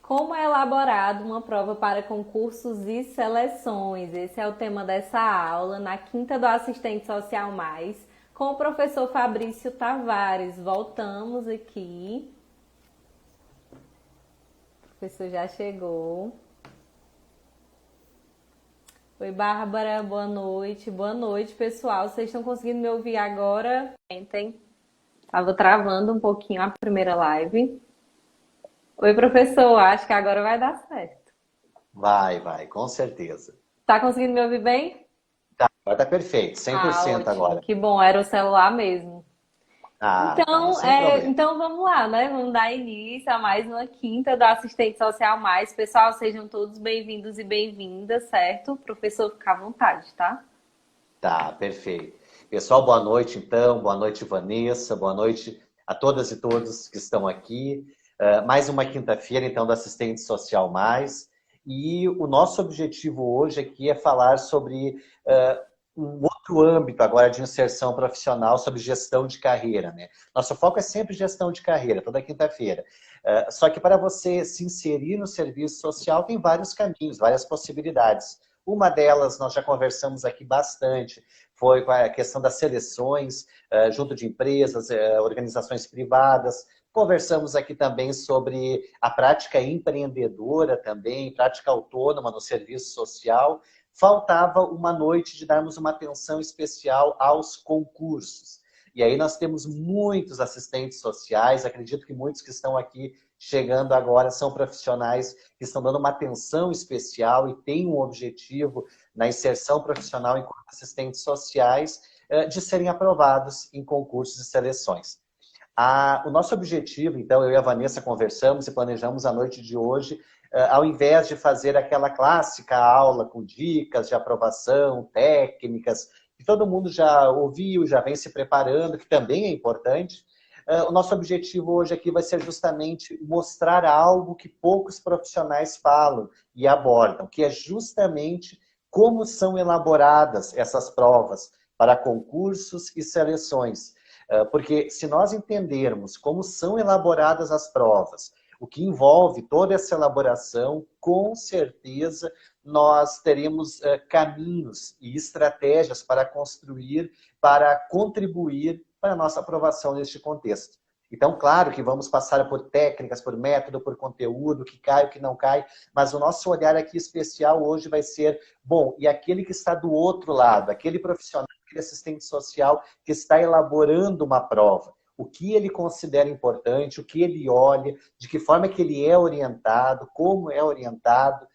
Como é elaborada uma prova para concursos e seleções? Esse é o tema dessa aula, na quinta do Assistente Social Mais, com o professor Fabrício Tavares. Voltamos aqui. O professor já chegou. Oi, Bárbara, boa noite. Boa noite, pessoal. Vocês estão conseguindo me ouvir agora? Tentem. Estava travando um pouquinho a primeira live. Oi, professor. Acho que agora vai dar certo. Vai, com certeza. Tá conseguindo me ouvir bem? Tá, agora tá perfeito, Ah, 100% ótimo. agora. Que bom, era o celular mesmo. Ah, tá, Então, sem problema. então vamos lá, né? Vamos dar início a mais uma quinta do Assistente Social Mais. Pessoal, sejam todos bem-vindos e bem-vindas, certo? Professor, fica à vontade, tá? Tá, perfeito. Pessoal, boa noite então, boa noite Vanessa, boa noite a todas e todos que estão aqui. Mais uma quinta-feira então do Assistente Social Mais. E o nosso objetivo hoje aqui é falar sobre um outro âmbito agora de inserção profissional, sobre gestão de carreira, né? Nosso foco é sempre gestão de carreira, toda quinta-feira. Só que para você se inserir no serviço social tem vários caminhos, várias possibilidades. Uma delas, nós já conversamos aqui bastante, foi com a questão das seleções junto de empresas, organizações privadas. Conversamos aqui também sobre a prática empreendedora também, prática autônoma no serviço social. Faltava uma noite de darmos uma atenção especial aos concursos. E aí nós temos muitos assistentes sociais, acredito que muitos que estão aqui chegando agora são profissionais que estão dando uma atenção especial e têm um objetivo na inserção profissional enquanto assistentes sociais de serem aprovados em concursos e seleções. O nosso objetivo, então, eu e a Vanessa conversamos e planejamos a noite de hoje, ao invés de fazer aquela clássica aula com dicas de aprovação, técnicas, que todo mundo já ouviu, já vem se preparando, que também é importante, o nosso objetivo hoje aqui vai ser justamente mostrar algo que poucos profissionais falam e abordam, que é justamente como são elaboradas essas provas para concursos e seleções. Porque se nós entendermos como são elaboradas as provas, o que envolve toda essa elaboração, com certeza nós teremos caminhos e estratégias para construir, para contribuir para a nossa aprovação neste contexto. Então, claro que vamos passar por técnicas, por método, por conteúdo, o que cai, o que não cai, mas o nosso olhar aqui especial hoje vai ser, bom, e aquele que está do outro lado, aquele profissional, aquele assistente social que está elaborando uma prova, o que ele considera importante, o que ele olha, de que forma que ele é orientado, como é orientado,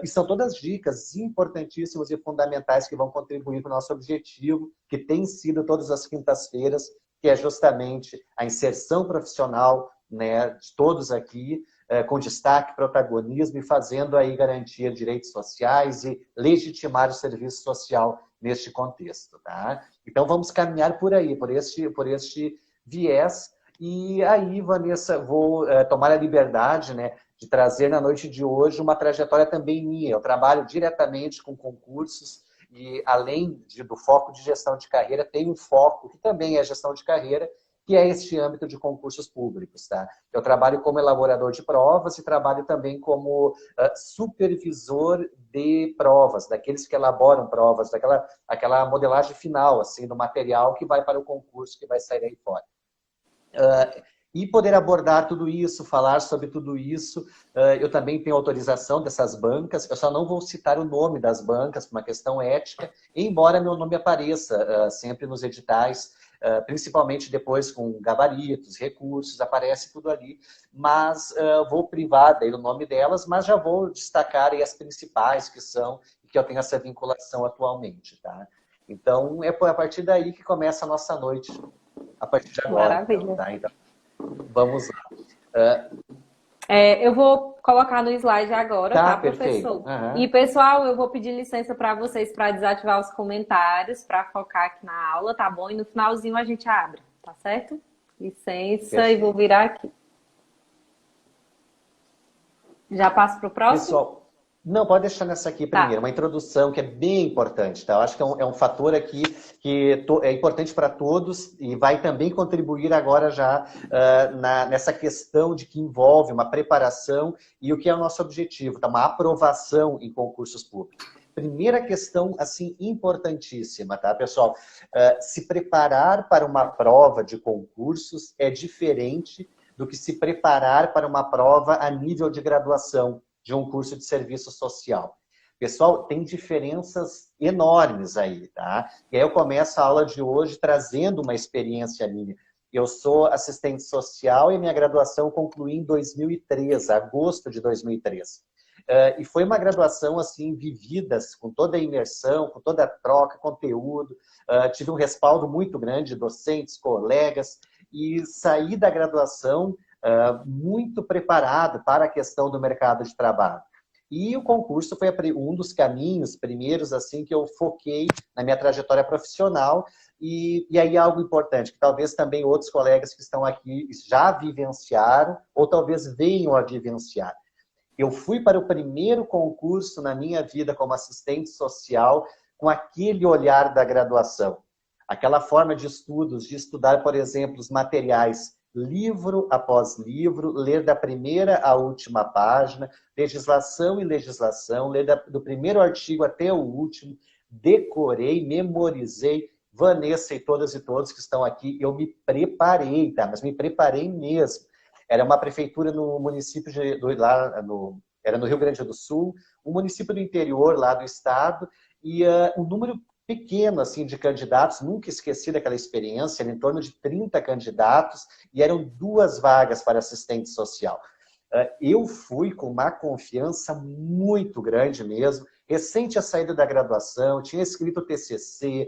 e são todas dicas importantíssimas e fundamentais que vão contribuir para o nosso objetivo, que tem sido todas as quintas-feiras, que é justamente a inserção profissional, né, de todos aqui, com destaque, protagonismo e fazendo aí garantir direitos sociais e legitimar o serviço social neste contexto. Tá? Então vamos caminhar por aí, por este viés. E aí, Vanessa, vou tomar a liberdade, né, de trazer na noite de hoje uma trajetória também minha. Eu trabalho diretamente com concursos e, além do foco de gestão de carreira, tem um foco que também é gestão de carreira, que é este âmbito de concursos públicos. Tá? Eu trabalho como elaborador de provas e trabalho também como supervisor de provas, daqueles que elaboram provas, aquela modelagem final assim, do material que vai para o concurso, que vai sair aí fora. E poder abordar tudo isso, falar sobre tudo isso. Eu também tenho autorização dessas bancas, eu só não vou citar o nome das bancas, por uma questão ética, embora meu nome apareça sempre nos editais, principalmente depois com gabaritos, recursos, aparece tudo ali, mas vou privar daí o nome delas, mas já vou destacar aí as principais que são, e que eu tenho essa vinculação atualmente. Tá? Então, é a partir daí que começa a nossa noite, a partir de agora, então, Maravilha. tá? Então, vamos lá. Eu vou colocar no slide agora, Tá, tá, perfeito. professor? E, Uhum. pessoal, eu vou pedir licença para vocês para desativar os comentários, para focar aqui na aula, tá bom? E no finalzinho a gente abre, tá certo? Licença, e vou Perfeito. virar aqui. Já passo para o próximo? Pessoal, Não, pode deixar nessa aqui primeiro, Tá. uma introdução que é bem importante, tá? Eu acho que é um fator aqui que é importante para todos e vai também contribuir agora já nessa questão de que envolve uma preparação e o que é o nosso objetivo, tá? Uma aprovação em concursos públicos. Primeira questão, assim, importantíssima, tá, pessoal? Se preparar para uma prova de concursos é diferente do que se preparar para uma prova a nível de graduação de um curso de serviço social. Pessoal, tem diferenças enormes aí, tá? E aí eu começo a aula de hoje trazendo uma experiência minha. Eu sou assistente social e minha graduação concluí em 2003, agosto de 2003. E foi uma graduação, assim, vivida, com toda a imersão, com toda a troca, conteúdo. Tive um respaldo muito grande de docentes, colegas, e saí da graduação muito preparado para a questão do mercado de trabalho. E o concurso foi um dos caminhos primeiros assim que eu foquei na minha trajetória profissional. E aí algo importante, que talvez também outros colegas que estão aqui já vivenciaram, ou talvez venham a vivenciar. Eu fui para o primeiro concurso na minha vida como assistente social com aquele olhar da graduação. Aquela forma de estudos, de estudar, por exemplo, os materiais livro após livro, ler da primeira à última página, legislação e legislação, ler do primeiro artigo até o último, decorei, memorizei. Vanessa e todos que estão aqui, eu me preparei, tá? Mas me preparei mesmo. Era uma prefeitura no município era no Rio Grande do Sul, um município do interior lá do estado, e um número pequeno assim, de candidatos, nunca esqueci daquela experiência, era em torno de 30 candidatos, e eram 2 vagas para assistente social. Eu fui com uma confiança muito grande mesmo, recente a saída da graduação, tinha escrito o TCC,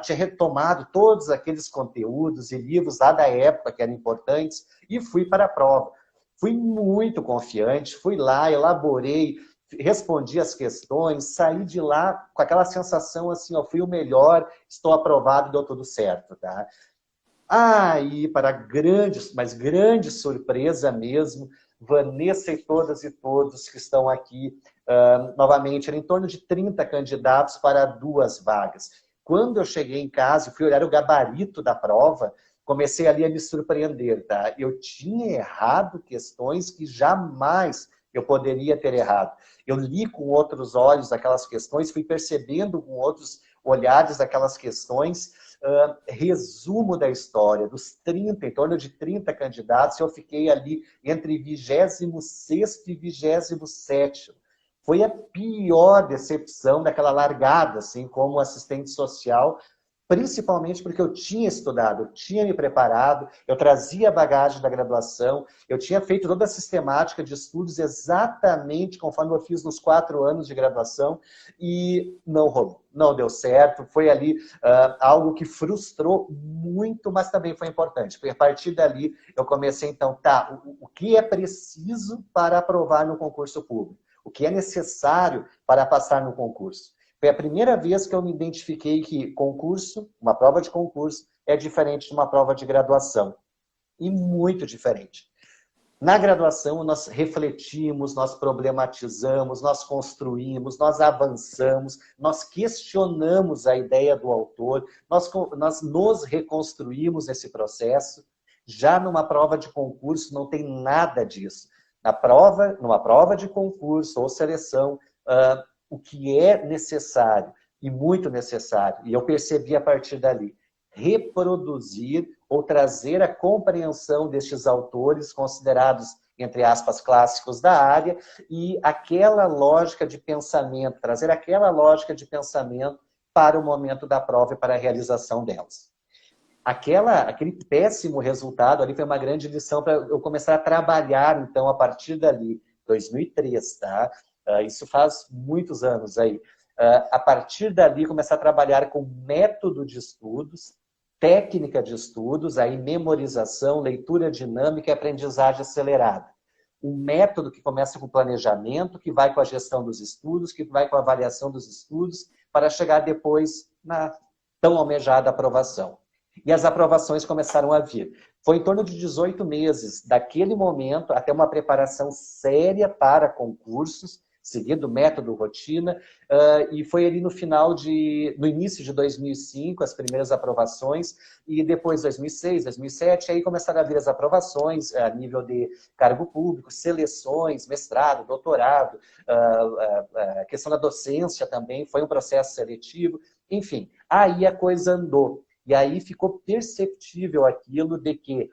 tinha retomado todos aqueles conteúdos e livros lá da época que eram importantes, e fui para a prova. Fui muito confiante, fui lá, elaborei, respondi as questões, saí de lá com aquela sensação assim, ó, fui o melhor, estou aprovado, deu tudo certo, tá? Aí, para grande surpresa mesmo, Vanessa e todos que estão aqui, novamente, era em torno de 30 candidatos para 2 vagas. Quando eu cheguei em casa e fui olhar o gabarito da prova, comecei ali a me surpreender, tá? Eu tinha errado questões que jamais eu poderia ter errado. Eu li com outros olhos aquelas questões, fui percebendo com outros olhares aquelas questões. Resumo da história, dos 30, em torno de 30 candidatos, eu fiquei ali entre 26º e 27º. Foi a pior decepção daquela largada, assim, como assistente social, principalmente porque eu tinha estudado, eu tinha me preparado, eu trazia a bagagem da graduação, eu tinha feito toda a sistemática de estudos exatamente conforme eu fiz nos 4 anos de graduação e não rolou, não deu certo. Foi ali algo que frustrou muito, mas também foi importante, porque a partir dali eu comecei então, o que é preciso para aprovar no concurso público? O que é necessário para passar no concurso? Foi a primeira vez que eu me identifiquei que concurso, uma prova de concurso, é diferente de uma prova de graduação. E muito diferente. Na graduação, nós refletimos, nós problematizamos, nós construímos, nós avançamos, nós questionamos a ideia do autor, nós nos reconstruímos nesse processo. Já numa prova de concurso, não tem nada disso. Numa prova de concurso ou seleção, o que é necessário, e muito necessário, e eu percebi a partir dali, reproduzir ou trazer a compreensão destes autores considerados, entre aspas, clássicos da área, e aquela lógica de pensamento, trazer aquela lógica de pensamento para o momento da prova e para a realização delas. Aquele péssimo resultado ali foi uma grande lição para eu começar a trabalhar, então, a partir dali, 2003, tá? Isso faz muitos anos aí. A partir dali, começar a trabalhar com método de estudos, técnica de estudos, aí memorização, leitura dinâmica e aprendizagem acelerada. Um método que começa com planejamento, que vai com a gestão dos estudos, que vai com a avaliação dos estudos, para chegar depois na tão almejada aprovação. E as aprovações começaram a vir. Foi em torno de 18 meses, daquele momento até uma preparação séria para concursos, seguido, método, rotina, e foi ali no início de 2005, as primeiras aprovações, e depois 2006, 2007, aí começaram a vir as aprovações a nível de cargo público, seleções, mestrado, doutorado, a questão da docência também, foi um processo seletivo, enfim, aí a coisa andou. E aí ficou perceptível aquilo de que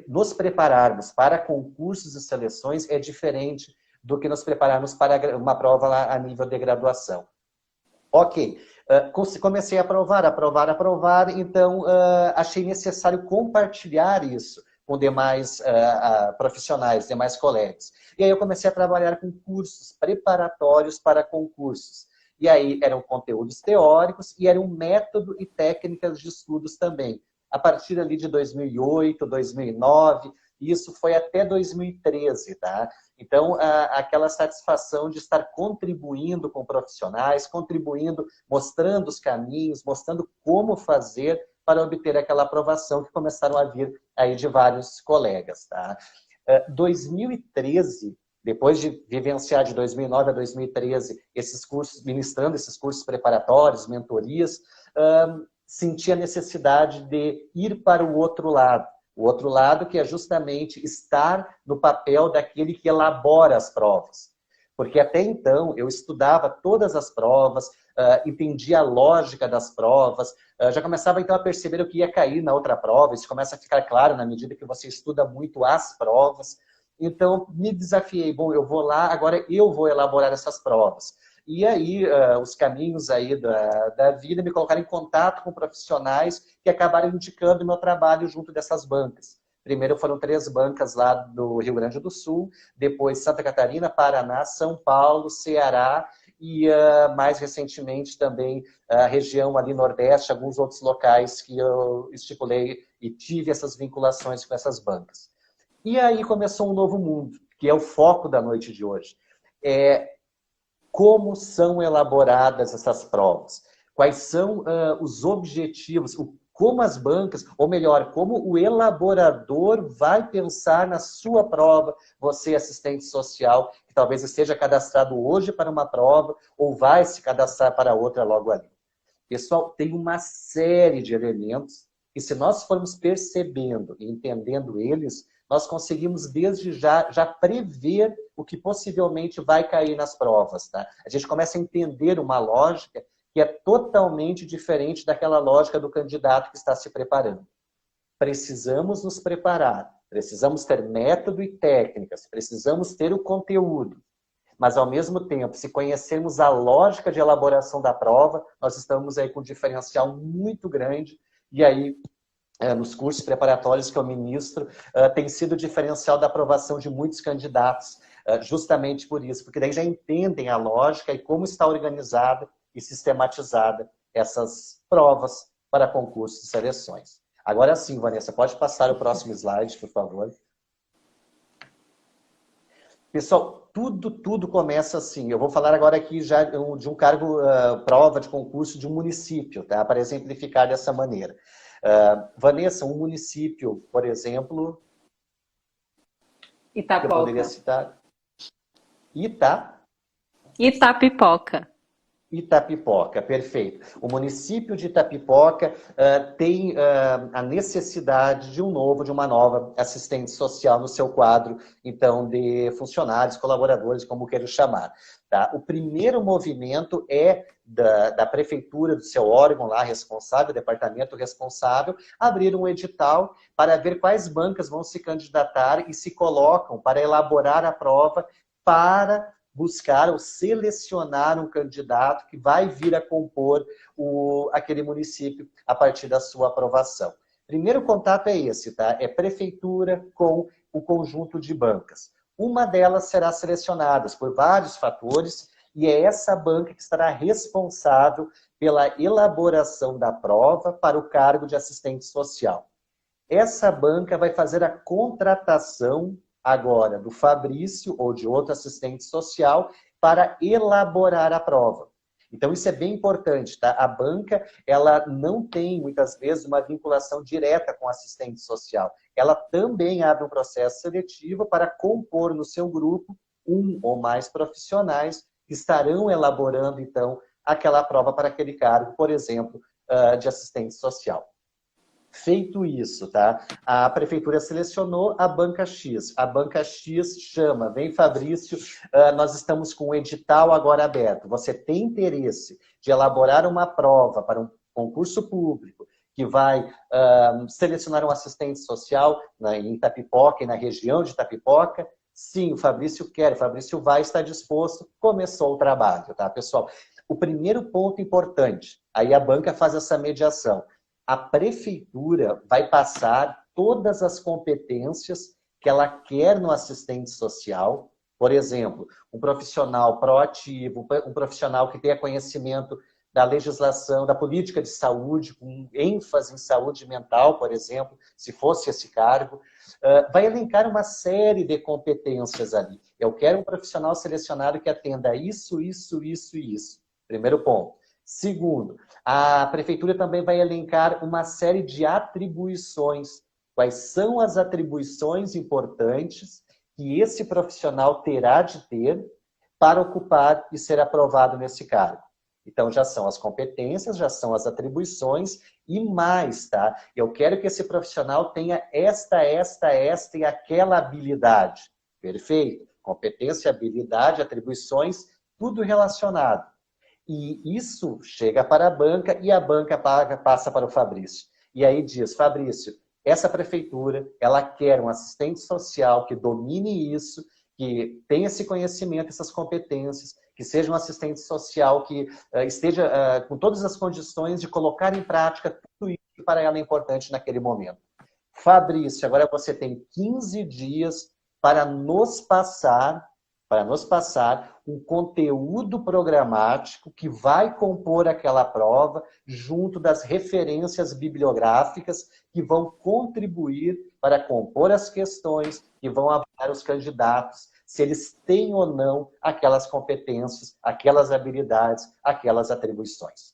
nos prepararmos para concursos e seleções é diferente do que nos prepararmos para uma prova lá a nível de graduação. Ok, comecei a aprovar, então achei necessário compartilhar isso com demais profissionais, demais colegas. E aí eu comecei a trabalhar com cursos preparatórios para concursos. E aí eram conteúdos teóricos e era um método e técnicas de estudos também. A partir ali de 2008, 2009, isso foi até 2013, tá? Então, aquela satisfação de estar contribuindo com profissionais, contribuindo, mostrando os caminhos, mostrando como fazer para obter aquela aprovação que começaram a vir aí de vários colegas, tá? 2013, depois de vivenciar de 2009 a 2013 esses cursos, ministrando esses cursos preparatórios, mentorias, senti a necessidade de ir para o outro lado. O outro lado que é justamente estar no papel daquele que elabora as provas. Porque até então eu estudava todas as provas, entendia a lógica das provas, já começava então a perceber o que ia cair na outra prova, isso começa a ficar claro na medida que você estuda muito as provas. Então, me desafiei, bom, eu vou lá, agora eu vou elaborar essas provas. E aí, os caminhos aí da vida me colocaram em contato com profissionais que acabaram indicando o meu trabalho junto dessas bancas. Primeiro foram 3 bancas lá do Rio Grande do Sul, depois Santa Catarina, Paraná, São Paulo, Ceará e mais recentemente também a região ali Nordeste, alguns outros locais que eu estipulei e tive essas vinculações com essas bancas. E aí começou um novo mundo, que é o foco da noite de hoje. Como são elaboradas essas provas? Quais são os objetivos? Como as bancas, ou melhor, como o elaborador vai pensar na sua prova, você assistente social, que talvez esteja cadastrado hoje para uma prova, ou vai se cadastrar para outra logo ali. Pessoal, tem uma série de elementos que se nós formos percebendo e entendendo eles, nós conseguimos desde já prever o que possivelmente vai cair nas provas. Tá? A gente começa a entender uma lógica que é totalmente diferente daquela lógica do candidato que está se preparando. Precisamos nos preparar, precisamos ter método e técnicas, precisamos ter o conteúdo. Mas, ao mesmo tempo, se conhecermos a lógica de elaboração da prova, nós estamos aí com um diferencial muito grande. E aí, nos cursos preparatórios que eu ministro, tem sido o diferencial da aprovação de muitos candidatos, justamente por isso, porque daí já entendem a lógica e como está organizada e sistematizada essas provas para concursos e seleções. Agora sim, Vanessa, pode passar o próximo slide, por favor. Pessoal, tudo começa assim. Eu vou falar agora aqui já de um cargo, prova de concurso de um município, tá? Para exemplificar dessa maneira. Vanessa, um município, por exemplo, Itapoca. Que eu poderia citar? Itapipoca. Itapipoca, perfeito. O município de Itapipoca tem a necessidade de uma nova assistente social no seu quadro, então, de funcionários, colaboradores, como queira chamar. Tá? O primeiro movimento é da prefeitura, do seu órgão lá responsável, departamento responsável, abrir um edital para ver quais bancas vão se candidatar e se colocam para elaborar a prova para buscar ou selecionar um candidato que vai vir a compor aquele município a partir da sua aprovação. Primeiro contato é esse, tá? É prefeitura com o conjunto de bancas. Uma delas será selecionada por vários fatores e é essa banca que estará responsável pela elaboração da prova para o cargo de assistente social. Essa banca vai fazer a contratação agora do Fabrício ou de outro assistente social para elaborar a prova. Então isso é bem importante, tá? A banca, ela não tem muitas vezes uma vinculação direta com o assistente social. Ela também abre um processo seletivo para compor no seu grupo um ou mais profissionais que estarão elaborando, então, aquela prova para aquele cargo, por exemplo, de assistente social. Feito isso, tá? A prefeitura selecionou a banca X. A banca X chama, vem Fabrício, nós estamos com o edital agora aberto. Você tem interesse de elaborar uma prova para um concurso público que vai selecionar um assistente social em Itapipoca e na região de Itapipoca? Sim, o Fabrício quer, o Fabrício vai estar disposto. Começou o trabalho, tá, pessoal? O primeiro ponto importante, aí a banca faz essa mediação. A prefeitura vai passar todas as competências que ela quer no assistente social. Por exemplo, um profissional proativo, um profissional que tenha conhecimento da legislação, da política de saúde, com ênfase em saúde mental, por exemplo, se fosse esse cargo, vai elencar uma série de competências ali. Eu quero um profissional selecionado que atenda isso, isso, isso e isso. Primeiro ponto. Segundo, a prefeitura também vai elencar uma série de atribuições. Quais são as atribuições importantes que esse profissional terá de ter para ocupar e ser aprovado nesse cargo? Então, já são as competências, já são as atribuições e mais, tá? Eu quero que esse profissional tenha esta e aquela habilidade. Perfeito? Competência, habilidade, atribuições, tudo relacionado. E isso chega para a banca e a banca passa para o Fabrício. E aí diz, Fabrício, essa prefeitura, ela quer um assistente social que domine isso, que tenha esse conhecimento, essas competências, que seja um assistente social que esteja com todas as condições de colocar em prática tudo isso que para ela é importante naquele momento. Fabrício, agora você tem 15 dias para nos passar um conteúdo programático que vai compor aquela prova junto das referências bibliográficas que vão contribuir para compor as questões e vão avaliar os candidatos se eles têm ou não aquelas competências, aquelas habilidades, aquelas atribuições.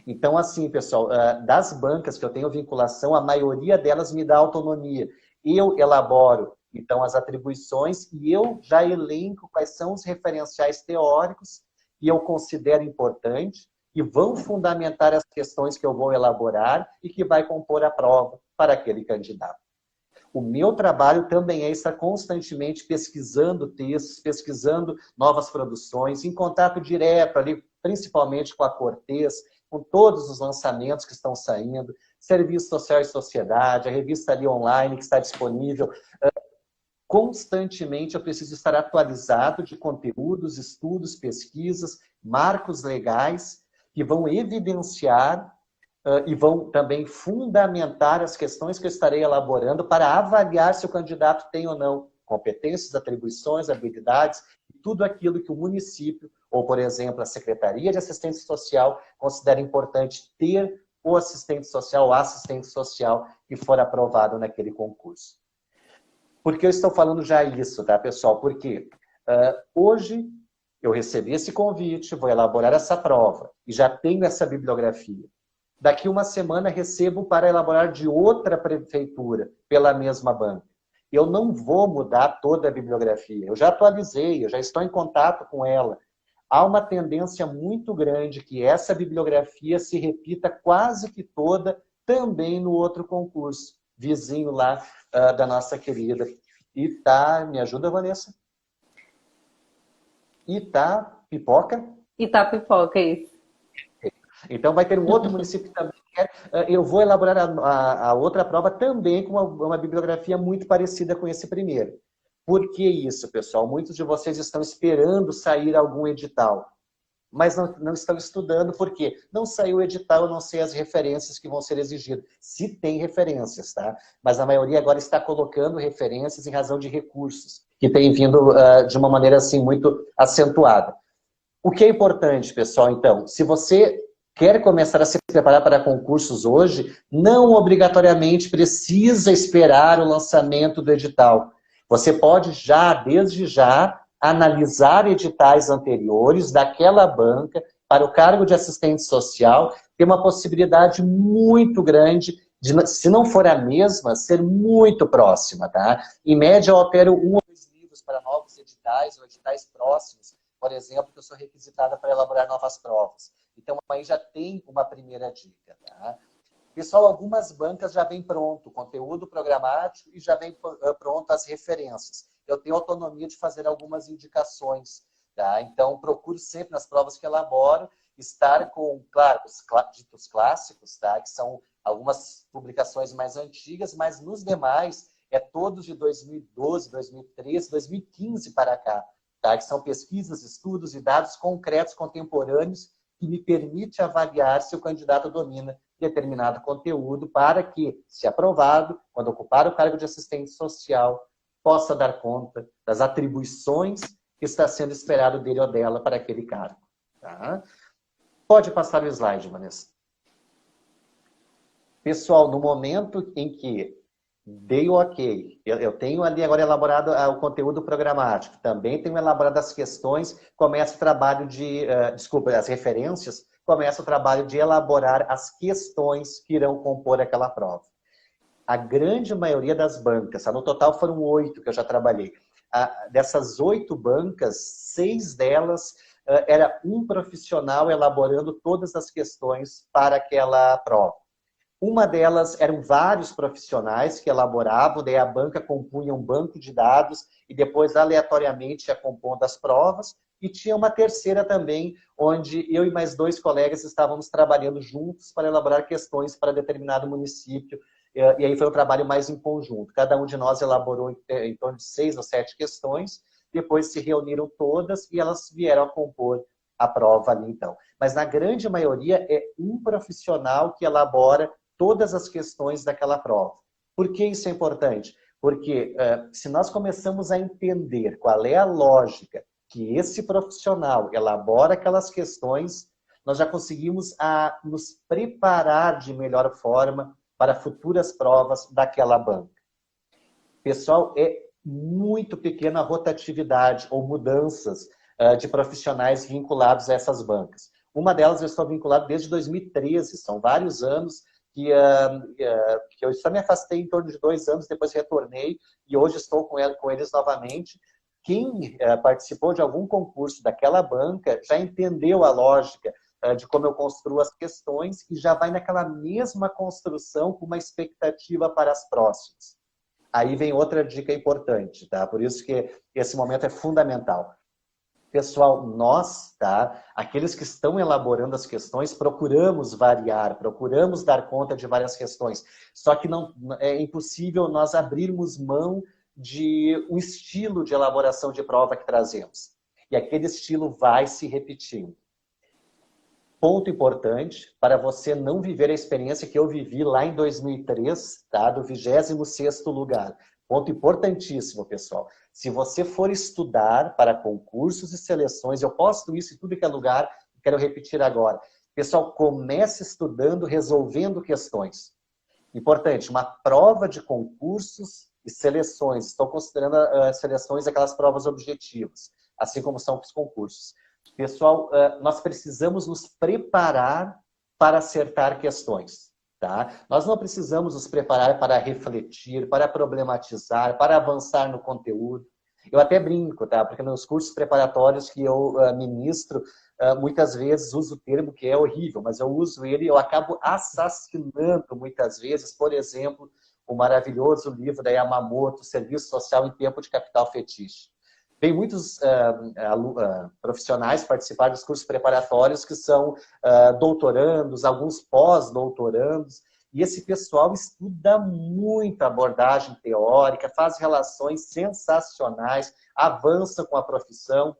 Então, assim, pessoal, das bancas que eu tenho vinculação, a maioria delas me dá autonomia. Eu elaboro então, as atribuições, e eu já elenco quais são os referenciais teóricos que eu considero importante e vão fundamentar as questões que eu vou elaborar e que vai compor a prova para aquele candidato. O meu trabalho também é estar constantemente pesquisando textos, pesquisando novas produções, em contato direto ali, principalmente com a Cortez, com todos os lançamentos que estão saindo, Serviço Social e Sociedade, a revista ali online que está disponível. Constantemente eu preciso estar atualizado de conteúdos, estudos, pesquisas, marcos legais que vão evidenciar e vão também fundamentar as questões que eu estarei elaborando para avaliar se o candidato tem ou não competências, atribuições, habilidades, tudo aquilo que o município, ou por exemplo a Secretaria de Assistência Social, considera importante ter o assistente social ou assistente social que for aprovado naquele concurso. Por que eu estou falando já isso, tá, pessoal? Porque hoje eu recebi esse convite, vou elaborar essa prova e já tenho essa bibliografia. Daqui uma semana recebo para elaborar de outra prefeitura, pela mesma banca. Eu não vou mudar toda a bibliografia. Eu já atualizei, eu já estou em contato com ela. Há uma tendência muito grande que essa bibliografia se repita quase que toda também no outro concurso, vizinho lá da nossa querida me ajuda, Vanessa? Itapipoca? Itapipoca, isso. Então vai ter um outro município que também quer. Eu vou elaborar a outra prova também com uma bibliografia muito parecida com esse primeiro. Por que isso, pessoal? Muitos de vocês estão esperando sair algum edital, mas não estão estudando porque não saiu o edital, eu não sei as referências que vão ser exigidas. Se tem referências, tá? Mas a maioria agora está colocando referências em razão de recursos, que tem vindo de uma maneira assim muito acentuada. O que é importante, pessoal, então, se você quer começar a se preparar para concursos hoje, não obrigatoriamente precisa esperar o lançamento do edital. Você pode desde já, analisar editais anteriores daquela banca para o cargo de assistente social, tem uma possibilidade muito grande de, se não for a mesma, ser muito próxima, tá? Em média, eu opero 1 ou 2 livros para novos editais ou editais próximos, por exemplo, que eu sou requisitada para elaborar novas provas. Então, aí já tem uma primeira dica. Tá? Pessoal, algumas bancas já vem pronto o conteúdo programático e já vem pronto as referências. Eu tenho autonomia de fazer algumas indicações. Tá? Então, procuro sempre nas provas que elaboro estar com, claro, os ditos clássicos, tá? Que são algumas publicações mais antigas, mas nos demais é todos de 2012, 2013, 2015 para cá, tá? Que são pesquisas, estudos e dados concretos contemporâneos que me permite avaliar se o candidato domina determinado conteúdo para que, se aprovado, quando ocupar o cargo de assistente social, possa dar conta das atribuições que está sendo esperado dele ou dela para aquele cargo. Tá? Pode passar o slide, Vanessa. Pessoal, no momento em que dei o ok, eu tenho ali agora elaborado o conteúdo programático, também tenho elaborado as questões, começa o trabalho de, as referências, começa o trabalho de elaborar as questões que irão compor aquela prova. A grande maioria das bancas, no total foram 8 que eu já trabalhei, dessas 8 bancas, 6 delas era um profissional elaborando todas as questões para aquela prova. Uma delas eram vários profissionais que elaboravam, daí a banca compunha um banco de dados e depois aleatoriamente ia compondo as provas. E tinha uma terceira também, onde eu e mais 2 colegas estávamos trabalhando juntos para elaborar questões para determinado município. E aí foi um trabalho mais em conjunto. Cada um de nós elaborou em torno de 6 ou 7 questões, depois se reuniram todas e elas vieram a compor a prova ali, então. Mas na grande maioria é um profissional que elabora todas as questões daquela prova. Por que isso é importante? Porque se nós começamos a entender qual é a lógica que esse profissional elabora aquelas questões, nós já conseguimos nos preparar de melhor forma para futuras provas daquela banca. Pessoal, é muito pequena a rotatividade ou mudanças de profissionais vinculados a essas bancas. Uma delas eu estou vinculado desde 2013, são vários anos que eu só me afastei em torno de 2 anos, depois retornei e hoje estou com eles novamente. Quem participou de algum concurso daquela banca já entendeu a lógica de como eu construo as questões e já vai naquela mesma construção com uma expectativa para as próximas. Aí vem outra dica importante, tá? Por isso que esse momento é fundamental. Pessoal, nós, tá? Aqueles que estão elaborando as questões, procuramos variar, procuramos dar conta de várias questões. Só que não é impossível nós abrirmos mão de um estilo de elaboração de prova que trazemos. E aquele estilo vai se repetindo. Ponto importante para você não viver a experiência que eu vivi lá em 2003, tá? Do 26º lugar. Ponto importantíssimo, pessoal. Se você for estudar para concursos e seleções, eu posto isso em tudo que é lugar, quero repetir agora. Pessoal, comece estudando, resolvendo questões. Importante, uma prova de concursos e seleções. Estou considerando as seleções aquelas provas objetivas, assim como são os concursos. Pessoal, nós precisamos nos preparar para acertar questões. Tá? Nós não precisamos nos preparar para refletir, para problematizar, para avançar no conteúdo. Eu até brinco, tá? Porque nos cursos preparatórios que eu ministro, muitas vezes uso o termo que é horrível, mas eu uso ele e eu acabo assassinando muitas vezes, por exemplo, o maravilhoso livro da Yamamoto, Serviço Social em Tempo de Capital Fetiche. Tem muitos profissionais participar dos cursos preparatórios que são doutorandos, alguns pós-doutorandos, e esse pessoal estuda muito a abordagem teórica, faz relações sensacionais, avança com a profissão.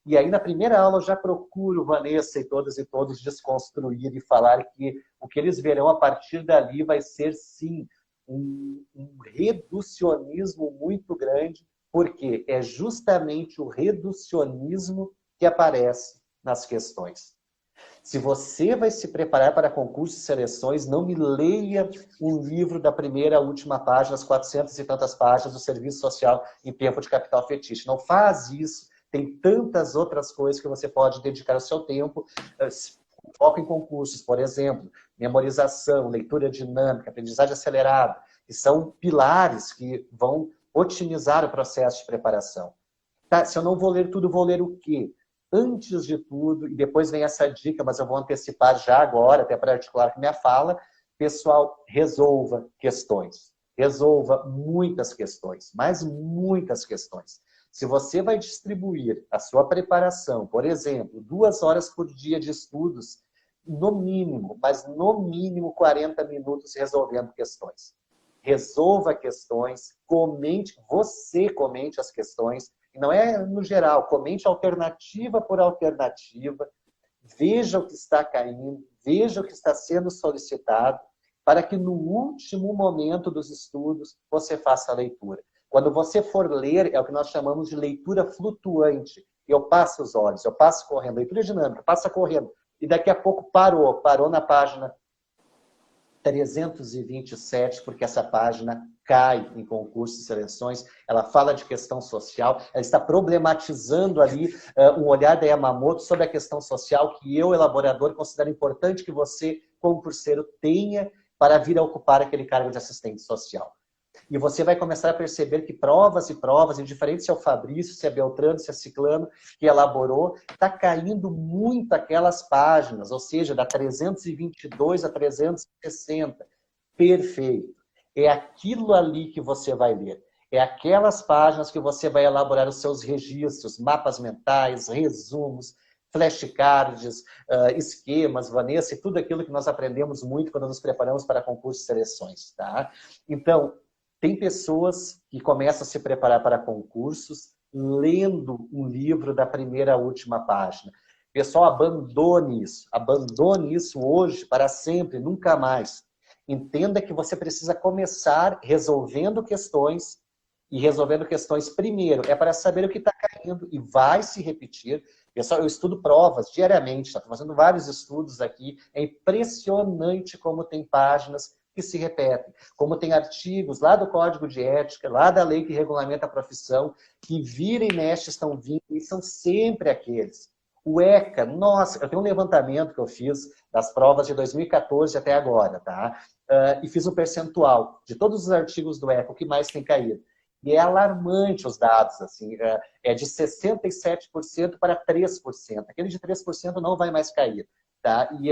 E aí, na primeira aula, eu já procuro, Vanessa e todas e todos, desconstruir e falar que o que eles verão a partir dali vai ser, sim, um reducionismo muito grande, porque é justamente o reducionismo que aparece nas questões. Se você vai se preparar para concursos e seleções, não me leia um livro da primeira à última página, as 400 e tantas páginas do Serviço Social em Tempo de Capital Fetiche. Não faz isso. Tem tantas outras coisas que você pode dedicar o seu tempo. Foco em concursos, por exemplo, memorização, leitura dinâmica, aprendizagem acelerada, que são pilares que vão otimizar o processo de preparação. Tá, se eu não vou ler tudo, vou ler o quê? Antes de tudo, e depois vem essa dica, mas eu vou antecipar já agora, até para articular com minha fala, pessoal, resolva questões. Resolva muitas questões, mas muitas questões. Se você vai distribuir a sua preparação, por exemplo, 2 horas por dia de estudos, no mínimo, mas no mínimo 40 minutos resolvendo questões. Resolva questões, você comente as questões, e não é no geral, comente alternativa por alternativa, veja o que está caindo, veja o que está sendo solicitado, para que no último momento dos estudos você faça a leitura. Quando você for ler, é o que nós chamamos de leitura flutuante. Eu passo os olhos, eu passo correndo, leitura dinâmica, passa correndo, e daqui a pouco parou na página 327, porque essa página cai em concursos e seleções, ela fala de questão social, ela está problematizando ali um olhar da Yamamoto sobre a questão social que eu, elaborador, considero importante que você, concurseiro, tenha para vir a ocupar aquele cargo de assistente social. E você vai começar a perceber que provas e provas, indiferente se é o Fabrício, se é Beltrano, se é Ciclano, que elaborou, está caindo muito aquelas páginas, ou seja, da 322 a 360. Perfeito. É aquilo ali que você vai ler. É aquelas páginas que você vai elaborar os seus registros, mapas mentais, resumos, flashcards, esquemas, Vanessa, e tudo aquilo que nós aprendemos muito quando nos preparamos para concursos e seleções. Tá? Então, tem pessoas que começam a se preparar para concursos lendo um livro da primeira à última página. Pessoal, abandone isso hoje para sempre, nunca mais. Entenda que você precisa começar resolvendo questões, e resolvendo questões primeiro, é para saber o que está caindo e vai se repetir. Pessoal, eu estudo provas diariamente, estou fazendo vários estudos aqui, é impressionante como tem páginas que se repetem, como tem artigos lá do Código de Ética, lá da lei que regulamenta a profissão, que vira e mexe estão vindo, e são sempre aqueles. O ECA, nossa, eu tenho um levantamento que eu fiz das provas de 2014 até agora, tá? E fiz um percentual de todos os artigos do ECA, o que mais tem caído. E é alarmante os dados, assim, é de 67% para 3%. Aquele de 3% não vai mais cair. Tá? E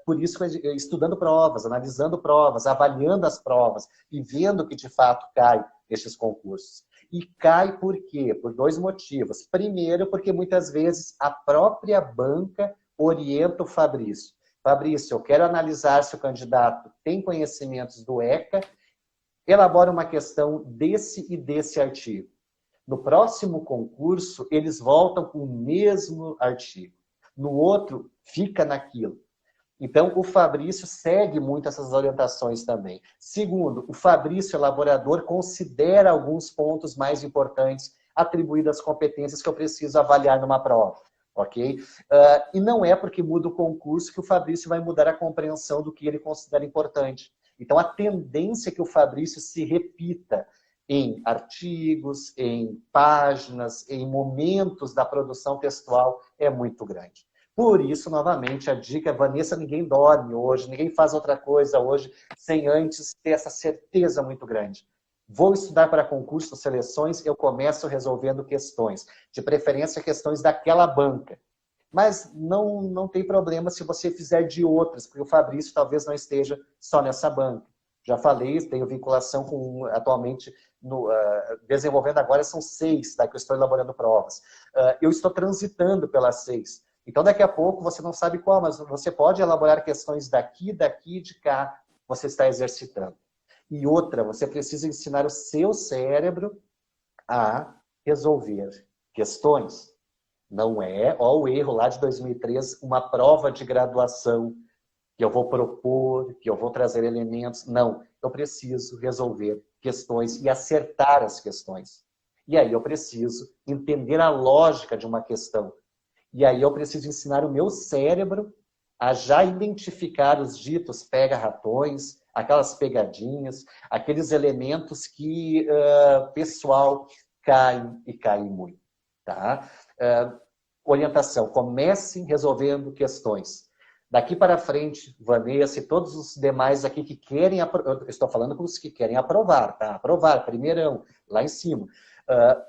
por isso, estudando provas, analisando provas, avaliando as provas e vendo que de fato cai nestes concursos. E cai por quê? Por 2 motivos. Primeiro, porque muitas vezes a própria banca orienta o Fabrício. Fabrício, eu quero analisar se o candidato tem conhecimentos do ECA, elabora uma questão desse e desse artigo. No próximo concurso, eles voltam com o mesmo artigo. No outro, fica naquilo. Então, o Fabrício segue muito essas orientações também. Segundo, o Fabrício, elaborador, considera alguns pontos mais importantes atribuídos às competências que eu preciso avaliar numa prova. Ok? E não é porque muda o concurso que o Fabrício vai mudar a compreensão do que ele considera importante. Então, a tendência é que o Fabrício se repita em artigos, em páginas, em momentos da produção textual é muito grande. Por isso, novamente, a dica é, Vanessa, ninguém dorme hoje, ninguém faz outra coisa hoje sem antes ter essa certeza muito grande. Vou estudar para concursos, seleções, eu começo resolvendo questões, de preferência questões daquela banca. Mas não tem problema se você fizer de outras, porque o Fabrício talvez não esteja só nessa banca. Já falei, tenho vinculação com, atualmente, desenvolvendo agora, são 6, tá, que eu estou elaborando provas. Eu estou transitando pelas 6. Então, daqui a pouco, você não sabe qual, mas você pode elaborar questões daqui, de cá, você está exercitando. E outra, você precisa ensinar o seu cérebro a resolver questões. Não é, ó, o erro lá de 2003, uma prova de graduação que eu vou propor, que eu vou trazer elementos. Não, eu preciso resolver questões e acertar as questões. E aí eu preciso entender a lógica de uma questão. E aí eu preciso ensinar o meu cérebro a já identificar os ditos pega-ratões, aquelas pegadinhas, aqueles elementos que, pessoal, caem e caem muito. Tá? Orientação, comecem resolvendo questões. Daqui para frente, Vanessa e todos os demais aqui que querem, eu estou falando com os que querem aprovar, tá? Aprovar, primeirão, lá em cima.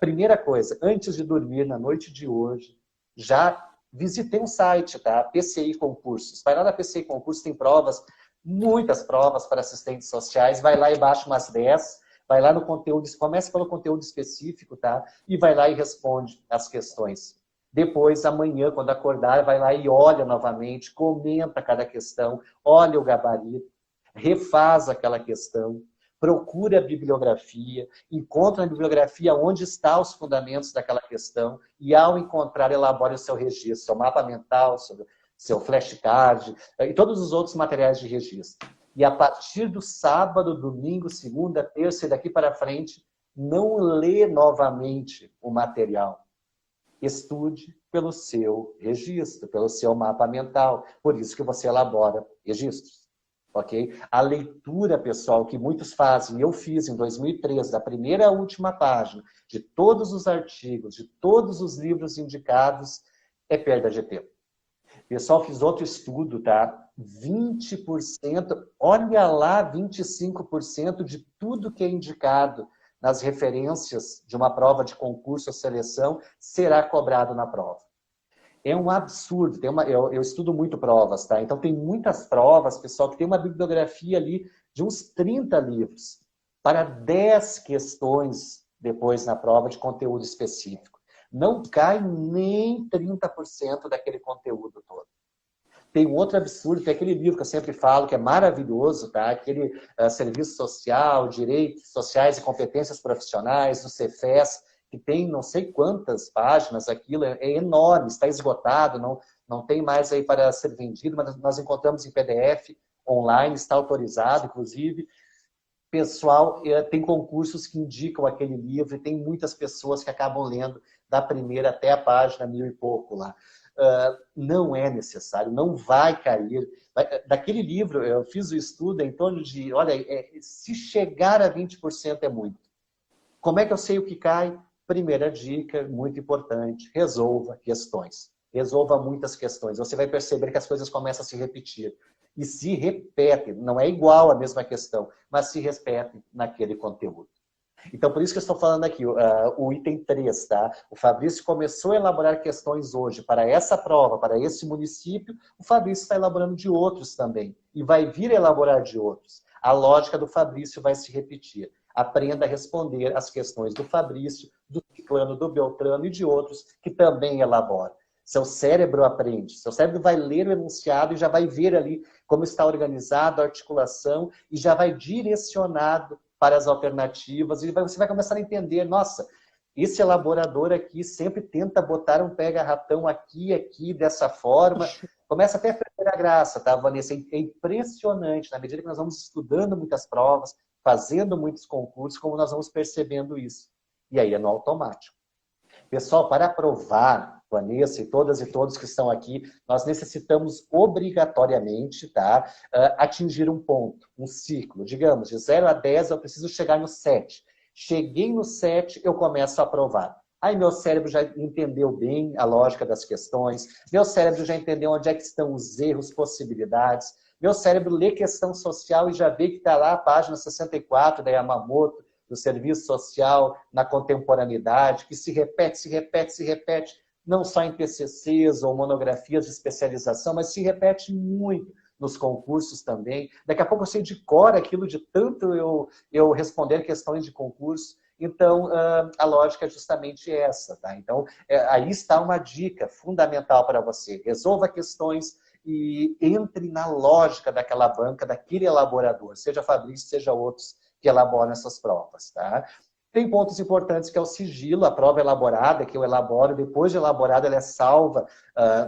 Primeira coisa, antes de dormir na noite de hoje, já visitei um site, tá? PCI Concursos. Vai lá na PCI Concursos, tem provas, muitas provas para assistentes sociais. Vai lá e baixa umas 10, vai lá no conteúdo, começa pelo conteúdo específico, tá? E vai lá e responde as questões. Depois, amanhã, quando acordar, vai lá e olha novamente, comenta cada questão, olha o gabarito, refaz aquela questão, procura a bibliografia, encontra na bibliografia onde estão os fundamentos daquela questão e, ao encontrar, elabore o seu registro, seu mapa mental, seu flashcard e todos os outros materiais de registro. E a partir do sábado, domingo, segunda, terça e daqui para frente, não lê novamente o material. Estude pelo seu registro, pelo seu mapa mental. Por isso que você elabora registros. Ok? A leitura, pessoal, que muitos fazem, eu fiz em 2013, da primeira à última página, de todos os artigos, de todos os livros indicados, é perda de tempo. Pessoal, fiz outro estudo, tá? 20%, olha lá, 25% de tudo que é indicado nas referências de uma prova de concurso ou seleção será cobrado na prova. É um absurdo. Eu estudo muito provas, tá? Então, tem muitas provas, pessoal, que tem uma bibliografia ali de uns 30 livros para 10 questões depois na prova de conteúdo específico. Não cai nem 30% daquele conteúdo todo. Tem um outro absurdo, que é aquele livro que eu sempre falo, que é maravilhoso, tá? Aquele Serviço Social, Direitos Sociais e Competências Profissionais, do Cefes, que tem não sei quantas páginas, aquilo é enorme, está esgotado, não tem mais aí para ser vendido, mas nós encontramos em PDF online, está autorizado, inclusive. Pessoal, tem concursos que indicam aquele livro e tem muitas pessoas que acabam lendo da primeira até a página 1000 e pouco lá. Não é necessário, não vai cair. Daquele livro, eu fiz o estudo em torno de, olha, se chegar a 20% é muito. Como é que eu sei o que cai? Primeira dica, muito importante, resolva questões. Resolva muitas questões. Você vai perceber que as coisas começam a se repetir. E se repetem, não é igual a mesma questão, mas se repetem naquele conteúdo. Então, por isso que eu estou falando aqui, o item 3, tá? O Fabrício começou a elaborar questões hoje para essa prova, para esse município, o Fabrício está elaborando de outros também. E vai vir a elaborar de outros. A lógica do Fabrício vai se repetir. Aprenda a responder as questões do Fabrício, do Ciclano, do Beltrano e de outros que também elaboram. Seu cérebro aprende. Seu cérebro vai ler o enunciado e já vai ver ali como está organizado a articulação e já vai direcionado para as alternativas, e você vai começar a entender, nossa, esse elaborador aqui sempre tenta botar um pega-ratão aqui, dessa forma. Começa até a perder a graça, tá, Vanessa? É impressionante, na medida que nós vamos estudando muitas provas, fazendo muitos concursos, como nós vamos percebendo isso. E aí é no automático. Pessoal, para aprovar, Vanessa e todos que estão aqui, nós necessitamos obrigatoriamente, tá, atingir um ponto, um ciclo. Digamos, de 0 a 10 eu preciso chegar no 7. Cheguei no 7, eu começo a aprovar. Aí meu cérebro já entendeu bem a lógica das questões, meu cérebro já entendeu onde é que estão os erros, possibilidades, meu cérebro lê questão social e já vê que está lá a página 64 da Yamamoto, do serviço social na contemporaneidade, que se repete, não só em TCCs ou monografias de especialização, mas se repete muito nos concursos também. Daqui a pouco eu sei de cor aquilo de tanto eu responder questões de concurso. Então, a lógica é justamente essa, tá? Então, aí está uma dica fundamental para você. Resolva questões e entre na lógica daquela banca, daquele elaborador, seja Fabrício, seja outros que elaboram essas provas, tá? Tem pontos importantes que é o sigilo, a prova elaborada, que eu elaboro, depois de elaborada, ela é salva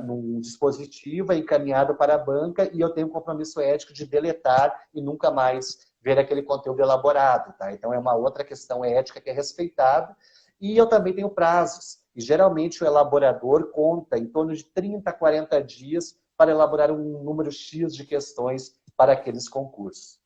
num dispositivo, é encaminhada para a banca e eu tenho um compromisso ético de deletar e nunca mais ver aquele conteúdo elaborado, tá? Então é uma outra questão ética que é respeitada. E eu também tenho prazos. E geralmente o elaborador conta em torno de 30 a 40 dias para elaborar um número X de questões para aqueles concursos.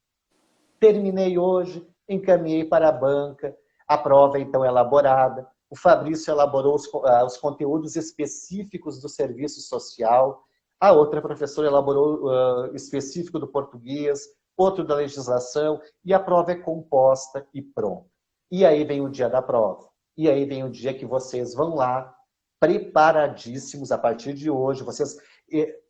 Terminei hoje, encaminhei para a banca, a prova então é elaborada, o Fabrício elaborou os conteúdos específicos do serviço social, a outra professora elaborou específico do português, outro da legislação, e a prova é composta e pronta. E aí vem o dia da prova. E aí vem o dia que vocês vão lá, preparadíssimos a partir de hoje, vocês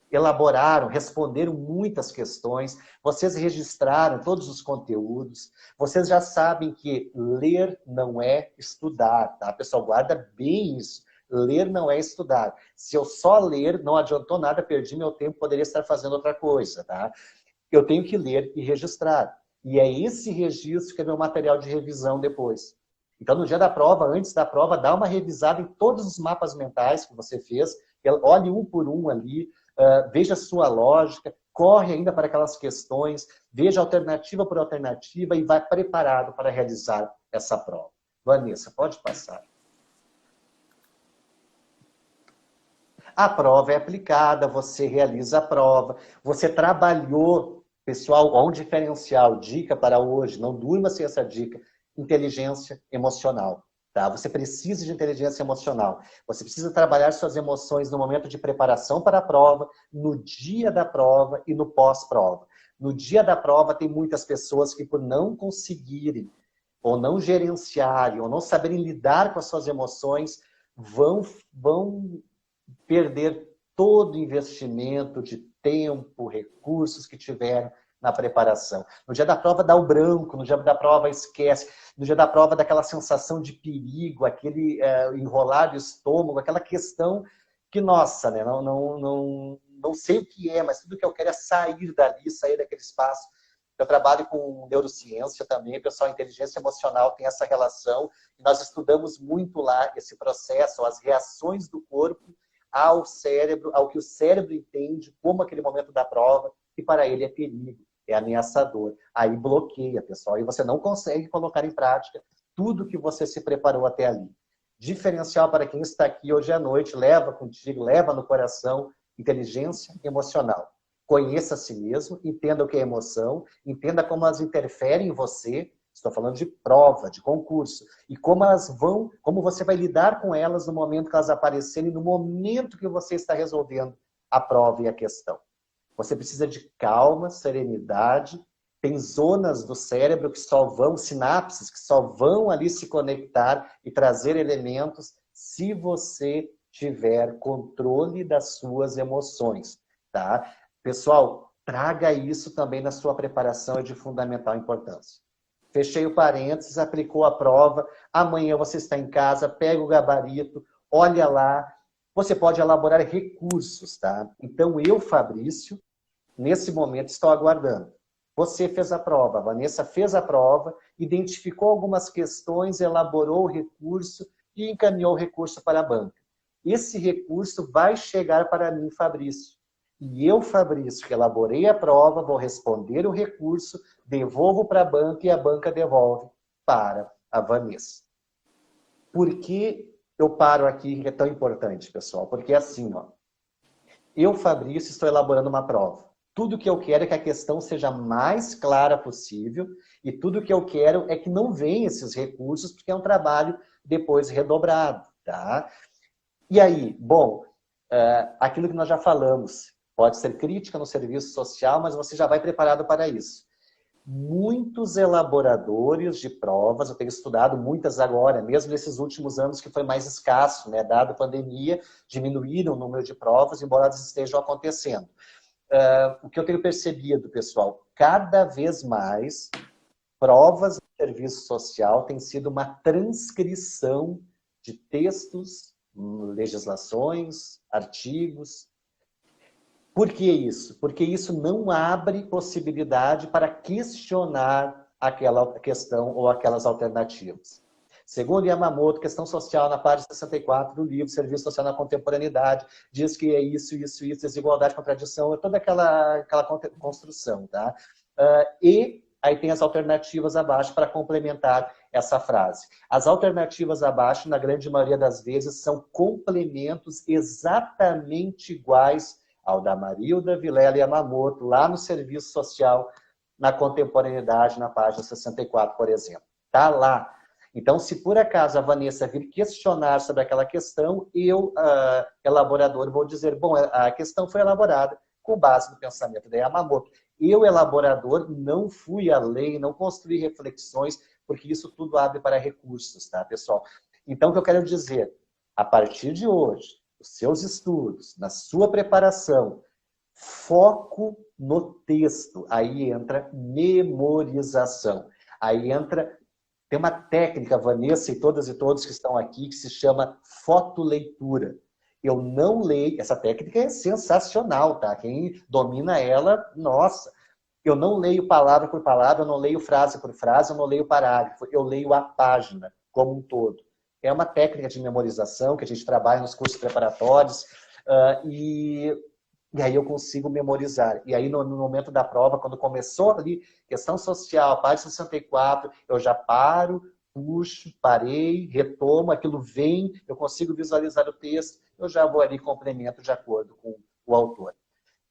elaboraram, responderam muitas questões, vocês registraram todos os conteúdos, vocês já sabem que ler não é estudar, tá? Pessoal, guarda bem isso. Ler não é estudar. Se eu só ler, não adiantou nada, perdi meu tempo, poderia estar fazendo outra coisa, tá? Eu tenho que ler e registrar. E é esse registro que é meu material de revisão depois. Então, no dia da prova, antes da prova, dá uma revisada em todos os mapas mentais que você fez, olhe um por um ali, veja a sua lógica, corre ainda para aquelas questões, veja alternativa por alternativa e vai preparado para realizar essa prova. Vanessa, pode passar. A prova é aplicada, você realiza a prova, você trabalhou, pessoal, ó, um diferencial, dica para hoje, não durma sem essa dica, inteligência emocional. Tá? Você precisa de inteligência emocional. Você precisa trabalhar suas emoções no momento de preparação para a prova, no dia da prova e no pós-prova. No dia da prova, tem muitas pessoas que, por não conseguirem, ou não gerenciarem, ou não saberem lidar com as suas emoções, vão perder todo o investimento de tempo, recursos que tiveram na preparação. No dia da prova dá o branco, no dia da prova esquece, no dia da prova dá aquela sensação de perigo, aquele enrolar do estômago, aquela questão que, nossa, né, não sei o que é, mas tudo que eu quero é sair dali, sair daquele espaço. Eu trabalho com neurociência também, pessoal, inteligência emocional tem essa relação, e nós estudamos muito lá esse processo, as reações do corpo ao cérebro, ao que o cérebro entende como aquele momento da prova, que para ele é perigo, é ameaçador. Aí bloqueia, pessoal, e você não consegue colocar em prática tudo que você se preparou até ali. Diferencial para quem está aqui hoje à noite, leva contigo, leva no coração, inteligência emocional. Conheça a si mesmo, entenda o que é emoção, entenda como elas interferem em você. Estou falando de prova, de concurso. E como elas vão, como você vai lidar com elas no momento que elas aparecerem, no momento que você está resolvendo a prova e a questão. Você precisa de calma, serenidade. Tem zonas do cérebro que só vão, sinapses, que só vão ali se conectar e trazer elementos se você tiver controle das suas emoções, tá? Pessoal, traga isso também na sua preparação, é de fundamental importância. Fechei o parênteses, aplicou a prova, amanhã você está em casa, pega o gabarito, olha lá, você pode elaborar recursos, tá? Então eu, Fabrício, nesse momento estou aguardando. Você fez a prova, a Vanessa fez a prova, identificou algumas questões, elaborou o recurso e encaminhou o recurso para a banca. Esse recurso vai chegar para mim, Fabrício. E eu, Fabrício, que elaborei a prova, vou responder o recurso, devolvo para a banca e a banca devolve para a Vanessa. Por que eu paro aqui, que é tão importante, pessoal? Porque é assim, ó, eu, Fabrício, estou elaborando uma prova. Tudo que eu quero é que a questão seja mais clara possível e tudo que eu quero é que não venham esses recursos, porque é um trabalho depois redobrado, tá? E aí, bom, aquilo que nós já falamos, pode ser crítica no serviço social, mas você já vai preparado para isso. Muitos elaboradores de provas, eu tenho estudado muitas agora, mesmo nesses últimos anos que foi mais escasso, né? Dado a pandemia, diminuíram o número de provas, embora elas estejam acontecendo. O que eu tenho percebido, pessoal, cada vez mais, provas de serviço social têm sido uma transcrição de textos, legislações, artigos. Por que isso? Porque isso não abre possibilidade para questionar aquela questão ou aquelas alternativas. Segundo Yamamoto, questão social, na página 64 do livro Serviço Social na Contemporaneidade, diz que é isso, desigualdade, contradição, é toda aquela construção, tá? E aí tem as alternativas abaixo para complementar essa frase. As alternativas abaixo, na grande maioria das vezes, são complementos exatamente iguais ao da Marilda Vilela Yamamoto, lá no Serviço Social na Contemporaneidade, na página 64, por exemplo. Tá lá. Então, se por acaso a Vanessa vir questionar sobre aquela questão, eu, elaborador, vou dizer, bom, a questão foi elaborada com base no pensamento da Yamamoto. Eu, elaborador, não fui além, não construí reflexões, porque isso tudo abre para recursos, tá, pessoal? Então, o que eu quero dizer, a partir de hoje, os seus estudos, na sua preparação, foco no texto. Aí entra memorização. Aí entra, tem uma técnica, Vanessa e todas e todos que estão aqui, que se chama fotoleitura. Eu não leio, essa técnica é sensacional, tá? Quem domina ela, nossa. Eu não leio palavra por palavra, eu não leio frase por frase, eu não leio parágrafo, eu leio a página como um todo. É uma técnica de memorização que a gente trabalha nos cursos preparatórios, e aí eu consigo memorizar. E aí no momento da prova, quando começou ali, questão social, página 64, eu já paro, puxo, parei, retomo, aquilo vem, eu consigo visualizar o texto, eu já vou ali e complemento de acordo com o autor.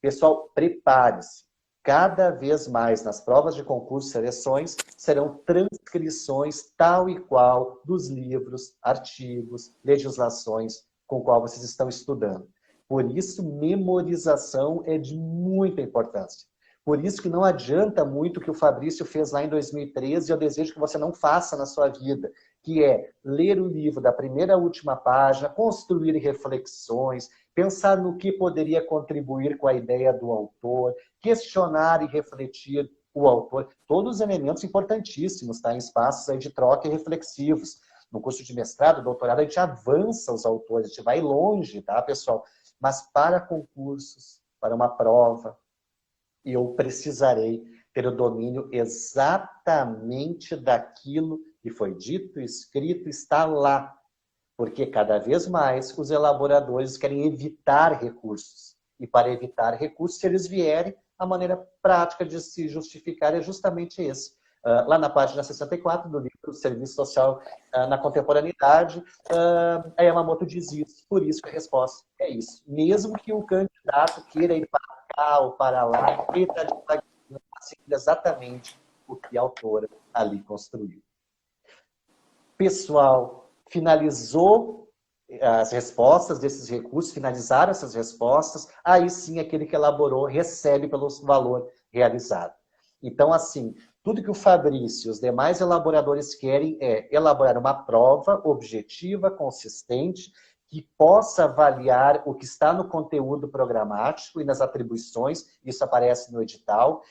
Pessoal, prepare-se. Cada vez mais nas provas de concurso e seleções serão transcrições tal e qual dos livros, artigos, legislações com o qual vocês estão estudando. Por isso, memorização é de muita importância. Por isso que não adianta muito o que o Fabrício fez lá em 2013 e eu desejo que você não faça na sua vida, que é ler o livro da primeira à última página, construir reflexões, pensar no que poderia contribuir com a ideia do autor, questionar e refletir o autor. Todos os elementos importantíssimos, tá? Em espaços aí de troca e reflexivos. No curso de mestrado, doutorado, a gente avança os autores, a gente vai longe, tá, pessoal? Mas para concursos, para uma prova, eu precisarei ter o domínio exatamente daquilo que foi dito, escrito, está lá. Porque cada vez mais os elaboradores querem evitar recursos. E para evitar recursos, se eles vierem, a maneira prática de se justificar é justamente esse. Lá na página 64 do livro Serviço Social na Contemporaneidade, a Yamamoto diz isso. Por isso que a resposta é isso. Mesmo que o candidato queira ir para cá ou para lá, ele está seguindo exatamente o que a autora ali construiu. Pessoal, finalizou as respostas desses recursos, finalizaram essas respostas, aí sim aquele que elaborou recebe pelo valor realizado. Então, assim, tudo que o Fabrício e os demais elaboradores querem é elaborar uma prova objetiva, consistente, que possa avaliar o que está no conteúdo programático e nas atribuições, isso aparece no edital.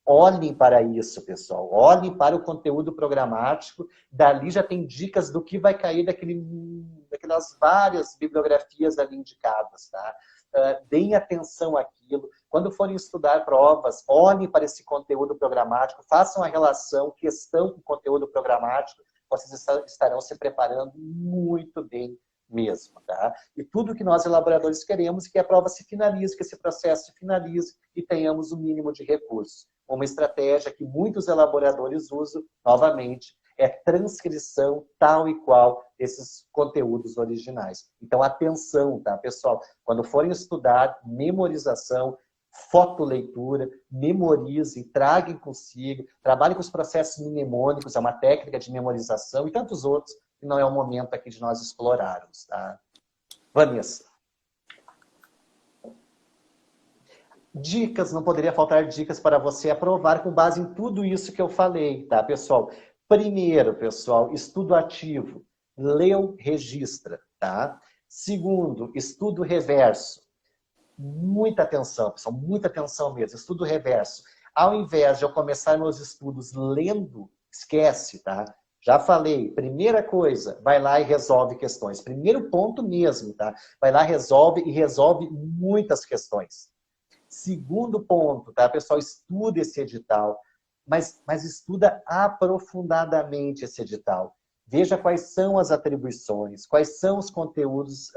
Olhem para isso, pessoal. Olhem para o conteúdo programático. Dali já tem dicas do que vai cair daquelas várias bibliografias ali indicadas. Tá? Deem atenção àquilo. Quando forem estudar provas, olhem para esse conteúdo programático, façam a relação questão com conteúdo programático. Vocês estarão se preparando muito bem mesmo, tá? E tudo que nós elaboradores queremos é que a prova se finalize, que esse processo se finalize e tenhamos o mínimo de recursos. Uma estratégia que muitos elaboradores usam, novamente, é transcrição tal e qual desses conteúdos originais. Então, atenção, tá, pessoal? Quando forem estudar, memorização, fotoleitura, memorizem, traguem consigo, trabalhem com os processos mnemônicos, é uma técnica de memorização e tantos outros que não é o momento aqui de nós explorarmos, tá? Vanessa. Dicas, não poderia faltar dicas para você aprovar com base em tudo isso que eu falei, tá, pessoal? Primeiro, pessoal, estudo ativo. Leu, registra, tá? Segundo, estudo reverso. Muita atenção, pessoal, muita atenção mesmo. Estudo reverso. Ao invés de eu começar meus estudos lendo, esquece, tá? Já falei, primeira coisa, vai lá e resolve questões. Primeiro ponto mesmo, tá? Vai lá, resolve e resolve muitas questões. Segundo ponto, tá, pessoal? Estuda esse edital, mas estuda aprofundadamente esse edital. Veja quais são as atribuições, quais são os conteúdos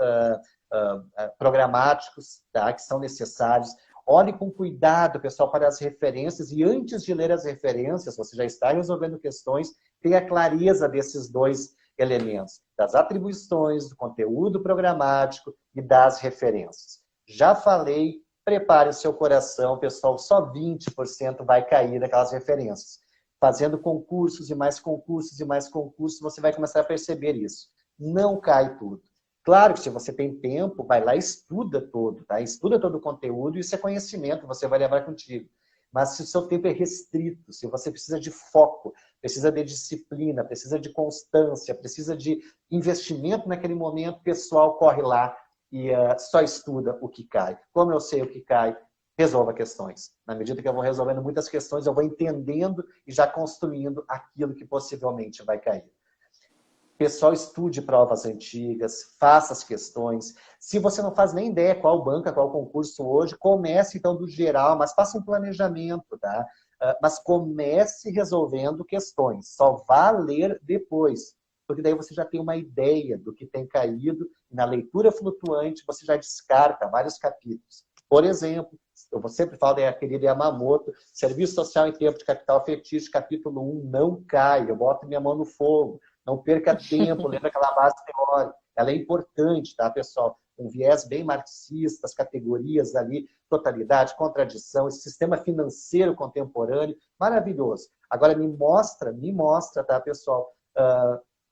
programáticos, tá, que são necessários. Olhe com cuidado, pessoal, para as referências e antes de ler as referências, você já está resolvendo questões, tenha clareza desses dois elementos, das atribuições, do conteúdo programático e das referências. Já falei, prepare o seu coração, pessoal, só 20% vai cair daquelas referências. Fazendo concursos e mais concursos e mais concursos, você vai começar a perceber isso. Não cai tudo. Claro que se você tem tempo, vai lá e estuda todo, tá? Estuda todo o conteúdo e isso é conhecimento, você vai levar contigo. Mas se o seu tempo é restrito, se você precisa de foco, precisa de disciplina, precisa de constância, precisa de investimento naquele momento, pessoal, corre lá e só estuda o que cai. Como eu sei o que cai, resolva questões. Na medida que eu vou resolvendo muitas questões, eu vou entendendo e já construindo aquilo que possivelmente vai cair. Pessoal, estude provas antigas, faça as questões. Se você não faz nem ideia qual banca, qual concurso hoje, comece então do geral, mas faça um planejamento, tá? Mas comece resolvendo questões. Só vá ler depois, porque daí você já tem uma ideia do que tem caído. Na leitura flutuante, você já descarta vários capítulos. Por exemplo, eu sempre falo da querida Yamamoto, Serviço Social em Tempo de Capital Fictício, capítulo 1, não cai, eu boto minha mão no fogo. Não perca tempo, lembra aquela base teórica. Ela é importante, tá, pessoal? Um viés bem marxista, as categorias ali, totalidade, contradição, esse sistema financeiro contemporâneo, maravilhoso. Agora me mostra, tá, pessoal,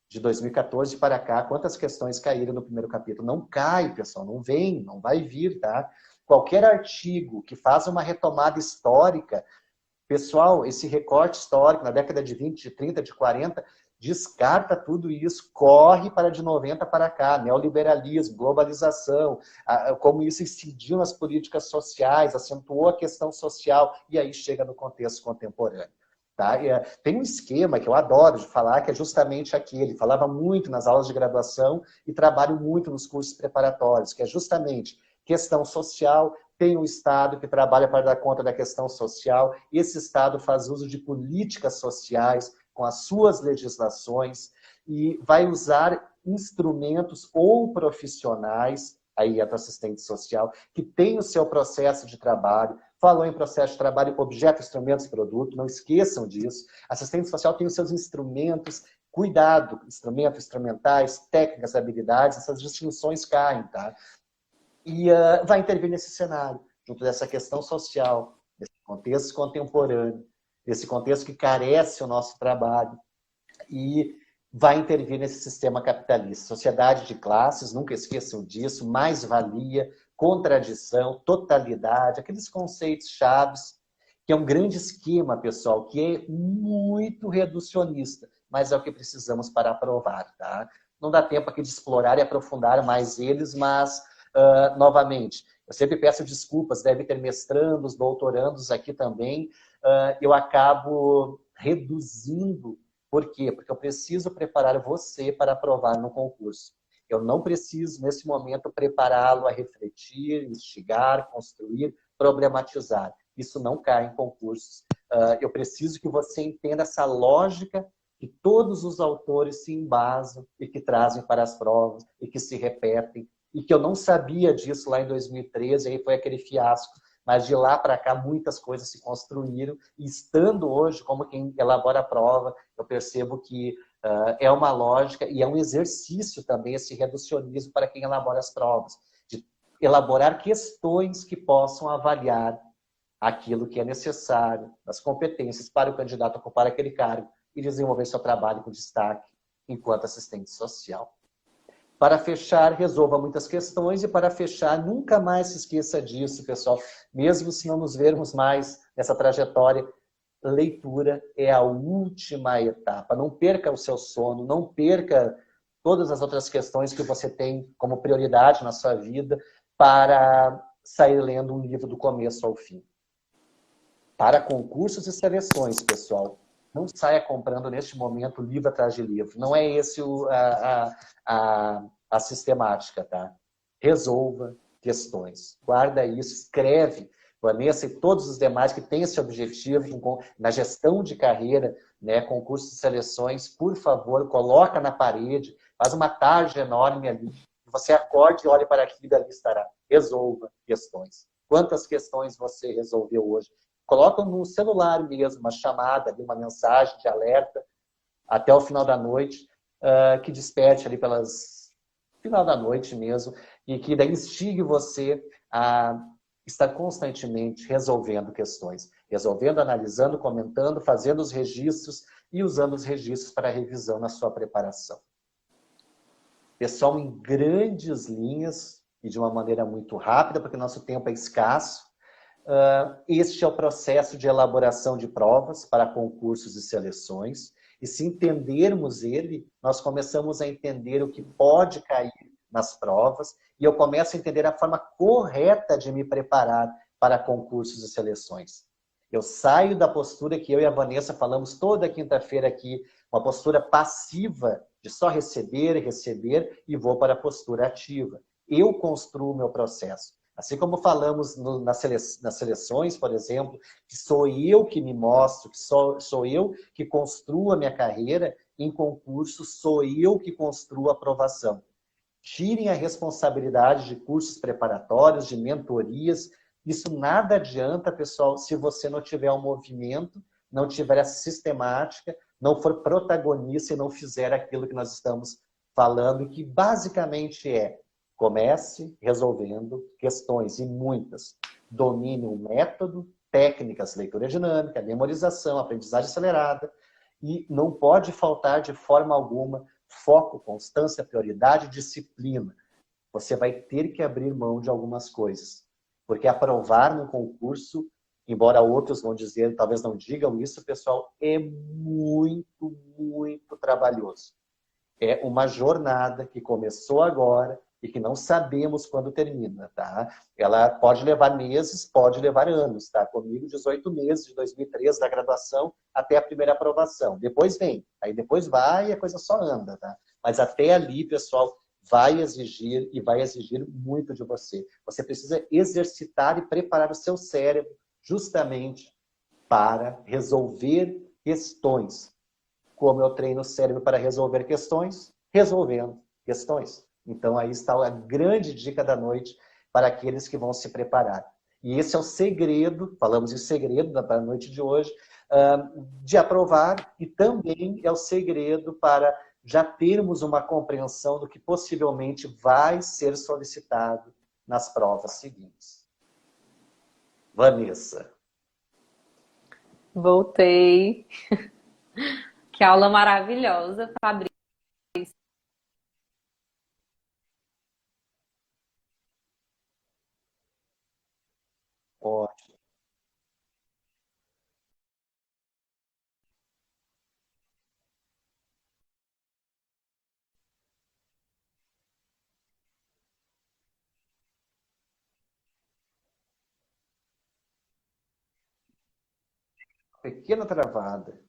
de 2014 para cá, quantas questões caíram no primeiro capítulo. Não cai, pessoal, não vem, não vai vir, tá? Qualquer artigo que faça uma retomada histórica, pessoal, esse recorte histórico na década de 20, de 30, de 40, descarta tudo isso, corre para de 90 para cá, neoliberalismo, globalização, como isso incidiu nas políticas sociais, acentuou a questão social, e aí chega no contexto contemporâneo. Tá? Tem um esquema que eu adoro de falar, que é justamente aquele, falava muito nas aulas de graduação e trabalho muito nos cursos preparatórios, que é justamente questão social, tem um Estado que trabalha para dar conta da questão social, esse Estado faz uso de políticas sociais, com as suas legislações, e vai usar instrumentos ou profissionais, aí é do assistente social, que tem o seu processo de trabalho. Falou em processo de trabalho, objeto, instrumentos, produto, não esqueçam disso. Assistente social tem os seus instrumentos, cuidado, instrumentos, instrumentais, técnicas, habilidades, essas distinções caem, tá? E vai intervir nesse cenário, junto dessa questão social, nesse contexto contemporâneo, nesse contexto que carece o nosso trabalho, e vai intervir nesse sistema capitalista. Sociedade de classes, nunca esqueçam disso, mais-valia, contradição, totalidade, aqueles conceitos chaves, que é um grande esquema, pessoal, que é muito reducionista, mas é o que precisamos para aprovar, tá? Não dá tempo aqui de explorar e aprofundar mais eles, mas, novamente, eu sempre peço desculpas, deve ter mestrandos, doutorandos aqui também, eu acabo reduzindo. Por quê? Porque eu preciso preparar você para aprovar no concurso. Eu não preciso, nesse momento, prepará-lo a refletir, instigar, construir, problematizar. Isso não cai em concursos. Eu preciso que você entenda essa lógica que todos os autores se embasam e que trazem para as provas e que se repetem. E que eu não sabia disso lá em 2013, aí foi aquele fiasco. Mas de lá para cá muitas coisas se construíram, e estando hoje como quem elabora a prova, eu percebo que é uma lógica e é um exercício também esse reducionismo para quem elabora as provas, de elaborar questões que possam avaliar aquilo que é necessário, as competências para o candidato ocupar aquele cargo e desenvolver seu trabalho com destaque enquanto assistente social. Para fechar, resolva muitas questões, e para fechar, nunca mais se esqueça disso, pessoal. Mesmo se não nos vermos mais nessa trajetória, leitura é a última etapa. Não perca o seu sono, não perca todas as outras questões que você tem como prioridade na sua vida para sair lendo um livro do começo ao fim. Para concursos e seleções, pessoal, não saia comprando neste momento livro atrás de livro. Não é esse a sistemática, tá? Resolva questões. Guarda isso, escreve. Vanessa e todos os demais que têm esse objetivo na gestão de carreira, né, concursos e seleções, por favor, coloca na parede, faz uma tarja enorme ali, você acorde e olhe para aquilo e ali estará. Resolva questões. Quantas questões você resolveu hoje? Coloca no celular mesmo, uma chamada, uma mensagem de alerta, até o final da noite, que desperte ali pelas final da noite mesmo, e que daí instigue você a estar constantemente resolvendo questões. Resolvendo, analisando, comentando, fazendo os registros e usando os registros para revisão na sua preparação. Pessoal, em grandes linhas e de uma maneira muito rápida, porque nosso tempo é escasso, Este é o processo de elaboração de provas para concursos e seleções. E se entendermos ele, nós começamos a entender o que pode cair nas provas e eu começo a entender a forma correta de me preparar para concursos e seleções. Eu saio da postura que eu e a Vanessa falamos toda quinta-feira aqui, uma postura passiva de só receber, receber, e vou para a postura ativa. Eu construo o meu processo. Assim como falamos nas seleções, por exemplo, que sou eu que me mostro, que sou eu que construo a minha carreira, em concurso sou eu que construo a aprovação. Tirem a responsabilidade de cursos preparatórios, de mentorias. Isso nada adianta, pessoal, se você não tiver um movimento, não tiver essa sistemática, não for protagonista e não fizer aquilo que nós estamos falando, que basicamente é: comece resolvendo questões, e muitas. Domine o método, técnicas, leitura dinâmica, memorização, aprendizagem acelerada, e não pode faltar de forma alguma foco, constância, prioridade, disciplina. Você vai ter que abrir mão de algumas coisas. Porque aprovar no concurso, embora outros vão dizer, talvez não digam isso, pessoal, é muito, muito trabalhoso. É uma jornada que começou agora e que não sabemos quando termina, tá? Ela pode levar meses, pode levar anos, tá? Comigo, 18 meses, de 2013, da graduação até a primeira aprovação. Depois vem, aí depois vai e a coisa só anda, tá? Mas até ali, pessoal, vai exigir e vai exigir muito de você. Você precisa exercitar e preparar o seu cérebro justamente para resolver questões. Como eu treino o cérebro para resolver questões? Resolvendo questões. Então, aí está a grande dica da noite para aqueles que vão se preparar. E esse é o segredo, falamos em segredo da noite de hoje, de aprovar, e também é o segredo para já termos uma compreensão do que possivelmente vai ser solicitado nas provas seguintes. Vanessa. Voltei. Que aula maravilhosa, Fabrício. Ótimo. Pequena travada.